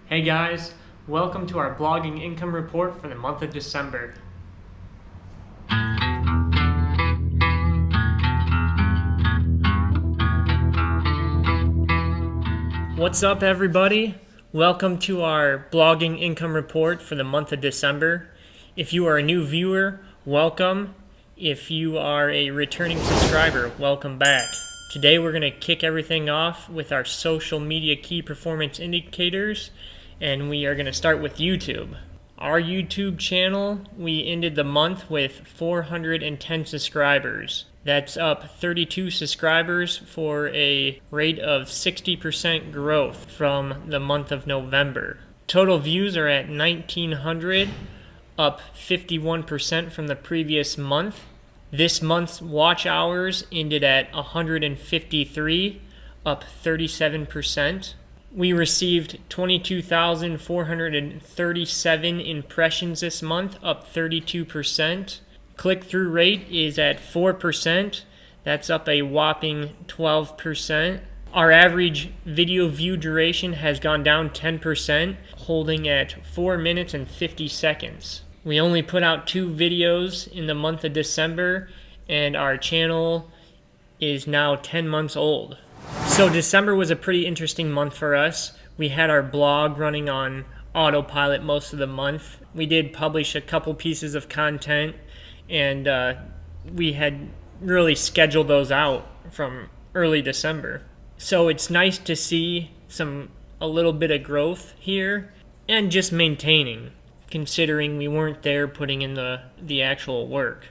Hey guys, welcome to our blogging income report for the month of December. What's up everybody? Welcome to our blogging income report for the month of December. If you are a new viewer, welcome. If you are a returning subscriber, welcome back. Today we're going to kick everything off with our social media key performance indicators, and we are going to start with YouTube. Our YouTube channel, we ended the month with 410 subscribers. That's up 32 subscribers for a rate of 60% growth from the month of November. Total views are at 1,900, up 51% from the previous month. This month's watch hours ended at 153, up 37%. We received 22,437 impressions this month, up 32%. Click-through rate is at 4%. That's up a whopping 12%. Our average video view duration has gone down 10%, holding at 4 minutes and 50 seconds. We only put out 2 videos in the month of December, and our channel is now 10 months old. So December was a pretty interesting month for us. We had our blog running on autopilot most of the month. We did publish a couple pieces of content, and we had really scheduled those out from early December. So it's nice to see a little bit of growth here and just maintaining, considering we weren't there putting in the actual work.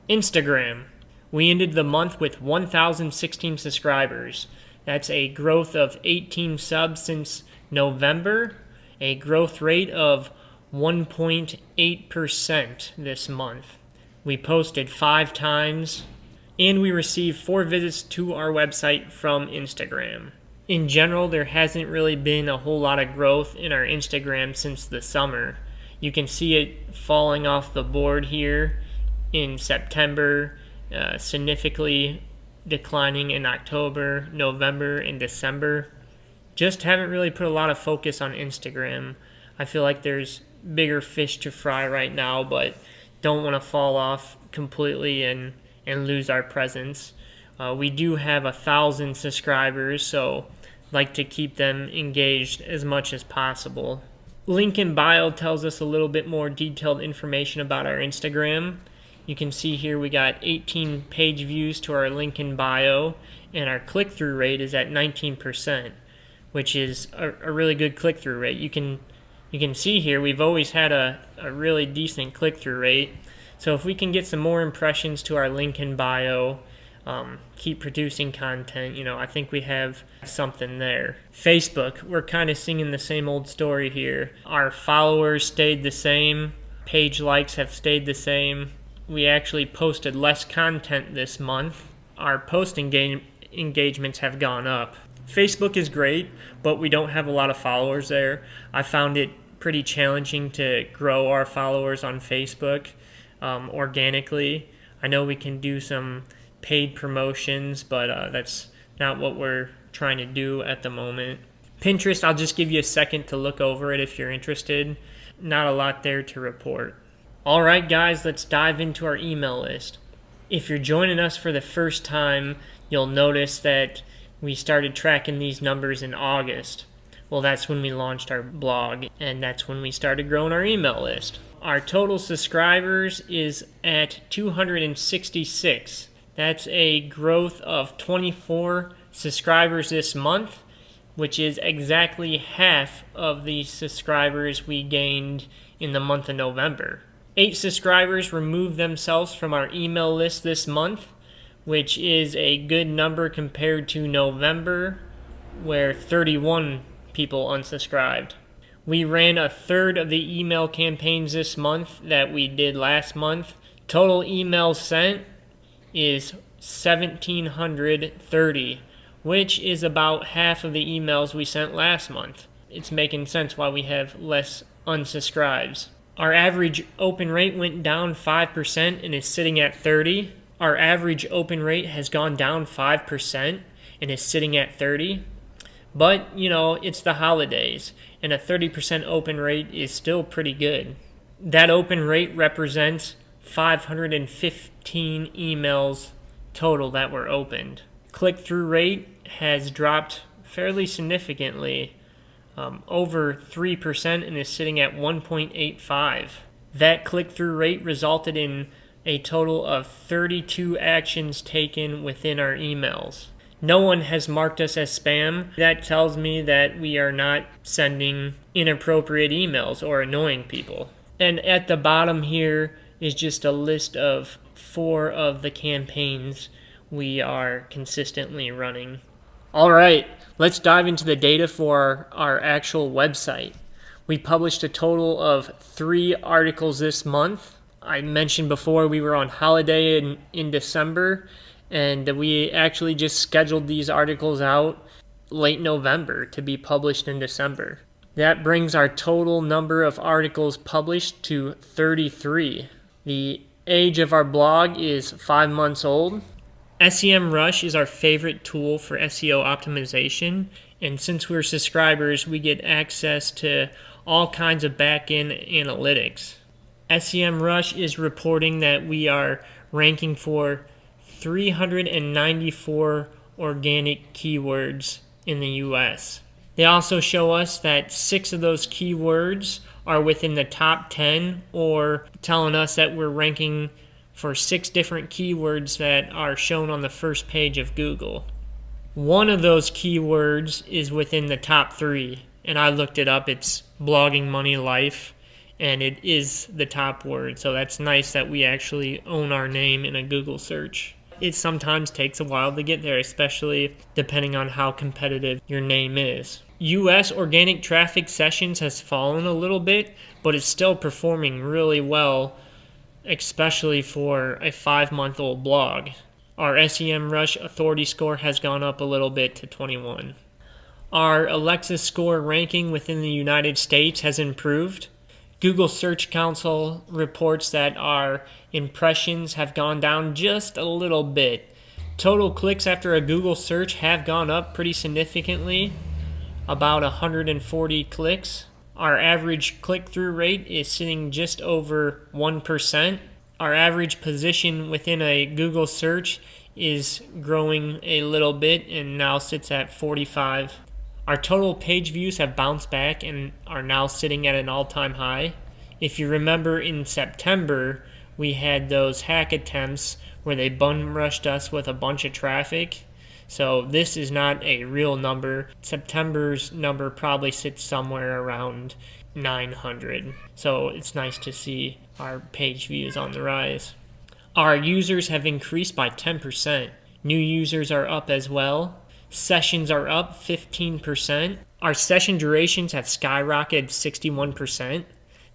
Instagram. We ended the month with 1,016 subscribers. That's a growth of 18 subs since November, a growth rate of 1.8% this month. We posted 5 times, and we received 4 visits to our website from Instagram. In general, there hasn't really been a whole lot of growth in our Instagram since the summer. You can see it falling off the board here in September, significantly declining in October, November, and December. Just haven't really put a lot of focus on Instagram. I feel like there's bigger fish to fry right now, but don't want to fall off completely and lose our presence. We do have 1,000 subscribers, so I'd like to keep them engaged as much as possible. Link in bio tells us a little bit more detailed information about our Instagram. You can see here we got 18 page views to our link in bio, and our click-through rate is at 19%, which is a really good click-through rate. You can see here we've always had a really decent click-through rate. So if we can get some more impressions to our link in bio, keep producing content, I think we have something there. Facebook, we're kind of singing the same old story here. Our followers stayed the same. Page likes have stayed the same. We actually posted less content this month. Our post engagements have gone up. Facebook is great, but we don't have a lot of followers there. I found it pretty challenging to grow our followers on Facebook organically. I know we can do some paid promotions, but that's not what we're trying to do at the moment. Pinterest, I'll just give you a second to look over it if you're interested. Not a lot there to report. Alright guys, let's dive into our email list. If you're joining us for the first time, you'll notice that we started tracking these numbers in August. Well, that's when we launched our blog, and that's when we started growing our email list. Our total subscribers is at 266. That's a growth of 24 subscribers this month, which is exactly half of the subscribers we gained in the month of November. 8 subscribers removed themselves from our email list this month, which is a good number compared to November, where 31 people unsubscribed. We ran a third of the email campaigns this month that we did last month. Total emails sent is 1,730, which is about half of the emails we sent last month. It's making sense why we have less unsubscribes. Our average open rate went down 5% and is sitting at 30. Our average open rate has gone down 5% and is sitting at 30. But, it's the holidays, and a 30% open rate is still pretty good. That open rate represents 515 emails total that were opened. Click-through rate has dropped fairly significantly, over 3%, and is sitting at 1.85. That click-through rate resulted in a total of 32 actions taken within our emails. No one has marked us as spam. That tells me that we are not sending inappropriate emails or annoying people. And at the bottom here is just a list of 4 of the campaigns we are consistently running. All right, let's dive into the data for our actual website. We published a total of 3 articles this month. I mentioned before we were on holiday in December, and we actually just scheduled these articles out late November to be published in December. That brings our total number of articles published to 33. The age of our blog is 5 months old. SEMrush is our favorite tool for SEO optimization, and since we're subscribers, we get access to all kinds of back-end analytics. SEMrush is reporting that we are ranking for 394 organic keywords in the US. They also show us that 6 of those keywords are within the top 10, or telling us that we're ranking for 6 different keywords that are shown on the first page of Google. One of those keywords is within the top 3, and I looked it up. It's blogging money life, and it is the top word, so that's nice that we actually own our name in a Google search. It sometimes takes a while to get there, especially depending on how competitive your name is. US organic traffic sessions has fallen a little bit, but it's still performing really well, especially for a 5-month-old blog. Our SEMrush authority score has gone up a little bit to 21. Our Alexa score ranking within the United States has improved. Google Search Council reports that our impressions have gone down just a little bit. Total clicks after a Google search have gone up pretty significantly, about 140 clicks. Our average click-through rate is sitting just over 1%. Our average position within a Google search is growing a little bit and now sits at 45. Our total page views have bounced back and are now sitting at an all-time high. If you remember, in September, we had those hack attempts where they bum rushed us with a bunch of traffic. So this is not a real number. September's number probably sits somewhere around 900. So it's nice to see our page views on the rise. Our users have increased by 10%. New users are up as well. Sessions are up 15%. Our session durations have skyrocketed 61%.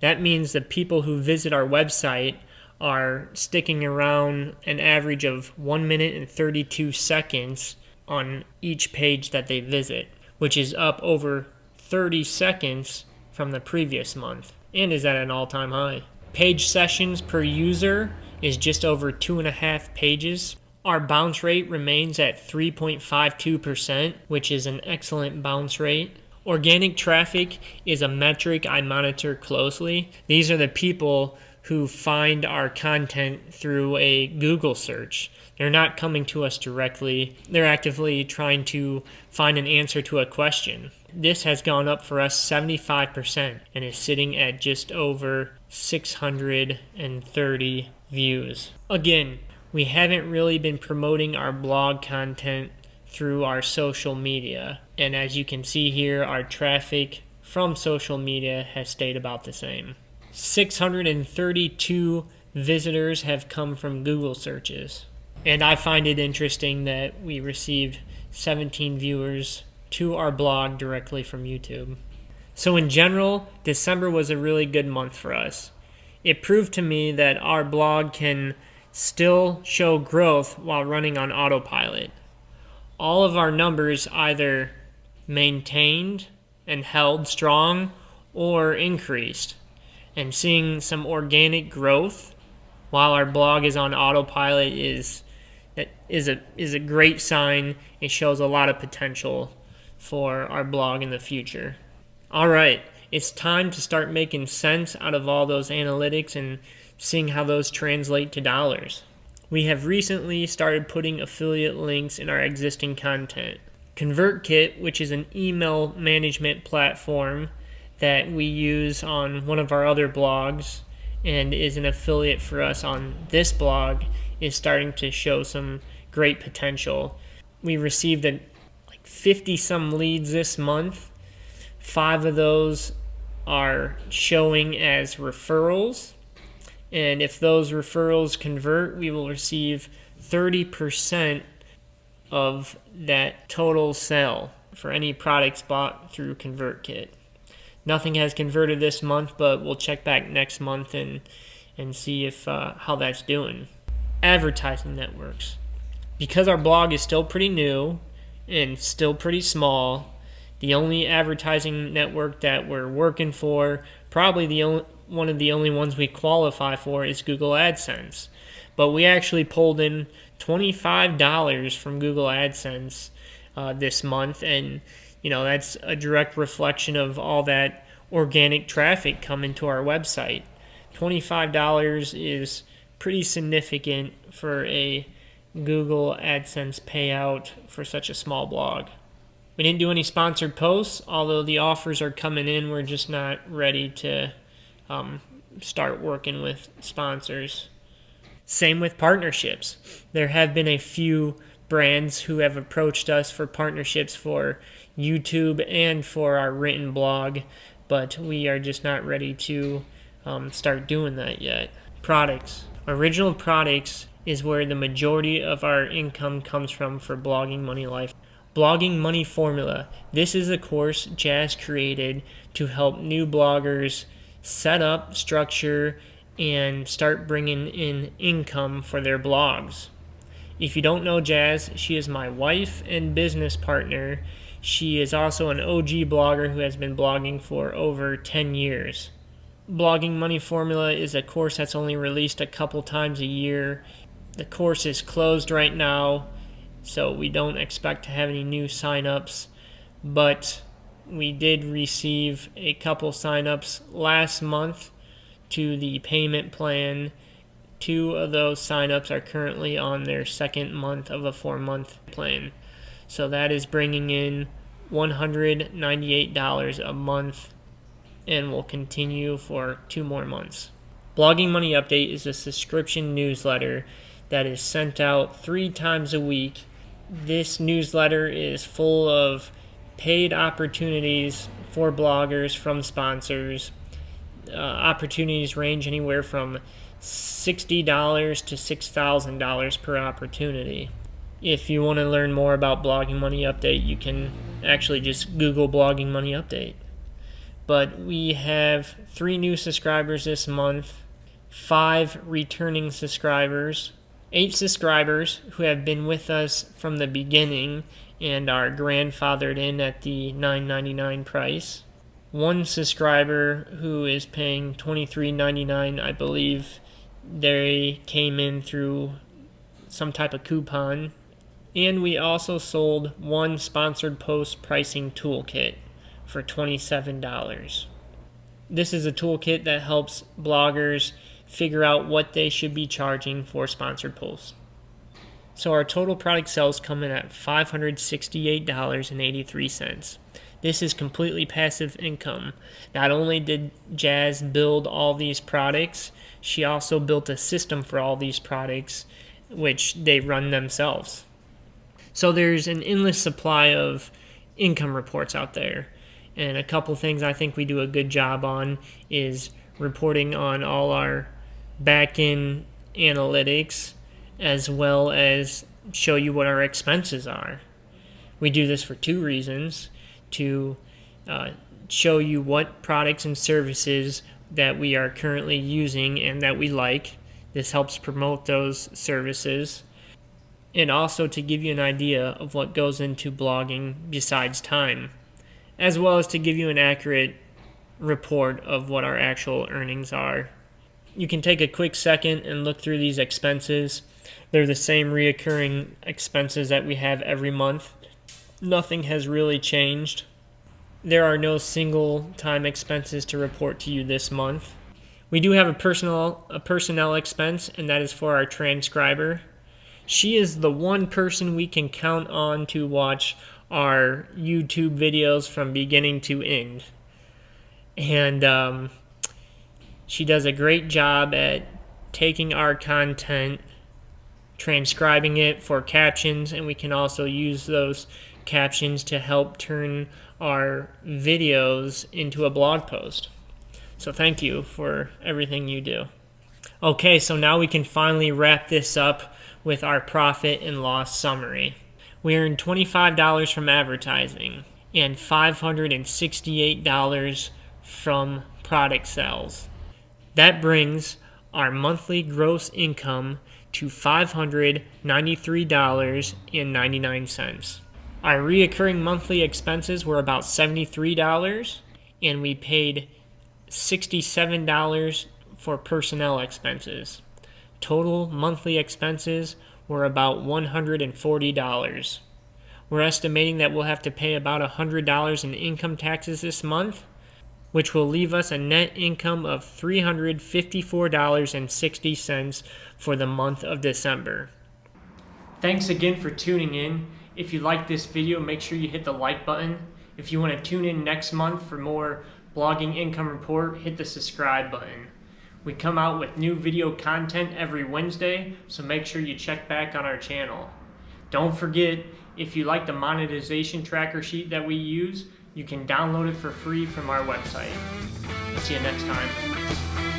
That means the people who visit our website are sticking around an average of 1 minute and 32 seconds on each page that they visit, which is up over 30 seconds from the previous month and is at an all-time high. Page sessions per user is just over 2.5 pages. Our bounce rate remains at 3.52%, which is an excellent bounce rate. Organic traffic is a metric I monitor closely. These are the people who find our content through a Google search. They're not coming to us directly. They're actively trying to find an answer to a question. This has gone up for us 75% and is sitting at just over 630 views. Again, we haven't really been promoting our blog content through our social media. And as you can see here, our traffic from social media has stayed about the same. 632 visitors have come from Google searches. And I find it interesting that we received 17 viewers to our blog directly from YouTube. So in general, December was a really good month for us. It proved to me that our blog can still show growth while running on autopilot. All of our numbers either maintained and held strong or increased. And seeing some organic growth while our blog is on autopilot is a great sign. It shows a lot of potential for our blog in the future. All right, it's time to start making sense out of all those analytics and seeing how those translate to dollars. We have recently started putting affiliate links in our existing content. ConvertKit, which is an email management platform that we use on one of our other blogs and is an affiliate for us on this blog, is starting to show some great potential. We received 50 some leads this month. 5 of those are showing as referrals, and if those referrals convert, we will receive 30% of that total sale for any products bought through ConvertKit. Nothing has converted this month, but we'll check back next month and see if how that's doing. Advertising networks. Because our blog is still pretty new and still pretty small, the only advertising network that we're working for, probably one of the only ones we qualify for, is Google AdSense. But we actually pulled in $25 from Google AdSense this month, and that's a direct reflection of all that organic traffic coming to our website. $25 is pretty significant for a Google AdSense payout for such a small blog. We didn't do any sponsored posts, although the offers are coming in. We're just not ready to start working with sponsors. Same with partnerships. There have been a few brands who have approached us for partnerships for YouTube and for our written blog, but we are just not ready to start doing that yet. Products. Original products is where the majority of our income comes from for Blogging Money Life. Blogging Money Formula. This is a course Jazz created to help new bloggers set up, structure, and start bringing in income for their blogs. If you don't know Jazz, she is my wife and business partner. She is also an OG blogger who has been blogging for over 10 years. Blogging Money Formula is a course that's only released a couple times a year. The course is closed right now, so we don't expect to have any new signups, but we did receive a couple signups last month to the payment plan. 2 of those signups are currently on their second month of a 4-month plan. So that is bringing in $198 a month and will continue for 2 more months. Blogging Money Update is a subscription newsletter that is sent out 3 times a week. This newsletter is full of paid opportunities for bloggers from sponsors. Opportunities range anywhere from $60 to $6,000 per opportunity. If you want to learn more about Blogging Money Update, you can actually just Google Blogging Money Update. But we have 3 new subscribers this month, 5 returning subscribers, 8 subscribers who have been with us from the beginning and are grandfathered in at the $9.99 price. 1 subscriber who is paying $23.99, I believe they came in through some type of coupon. And we also sold 1 sponsored post pricing toolkit for $27. This is a toolkit that helps bloggers figure out what they should be charging for sponsored posts. So our total product sales come in at $568.83. This is completely passive income. Not only did Jazz build all these products, she also built a system for all these products, which they run themselves. So there's an endless supply of income reports out there. And a couple things I think we do a good job on is reporting on all our back-end analytics, as well as show you what our expenses are. We do this for 2 reasons: to show you what products and services that we are currently using and that we like. This helps promote those services. And also to give you an idea of what goes into blogging besides time, as well as to give you an accurate report of what our actual earnings are. You can take a quick second and look through these expenses. They're the same reoccurring expenses that we have every month. nothing has really changed. There are no single time expenses to report to you this month. We do have a personnel expense, and that is for our transcriber. She is the one person we can count on to watch our YouTube videos from beginning to end. And she does a great job at taking our content, transcribing it for captions, and we can also use those captions to help turn our videos into a blog post. So thank you for everything you do. Okay, so now we can finally wrap this up with our profit and loss summary. We earned $25 from advertising and $568 from product sales. That brings our monthly gross income to $593.99. Our reoccurring monthly expenses were about $73, and we paid $67 for personnel expenses. Total monthly expenses were about $140. We're estimating that we'll have to pay about $100 in income taxes this month, which will leave us a net income of $354.60 for the month of December. Thanks again for tuning in. If you like this video, make sure you hit the like button. If you want to tune in next month for more blogging income report, hit the subscribe button. We come out with new video content every Wednesday, so make sure you check back on our channel. Don't forget, if you like the monetization tracker sheet that we use, you can download it for free from our website. See you next time.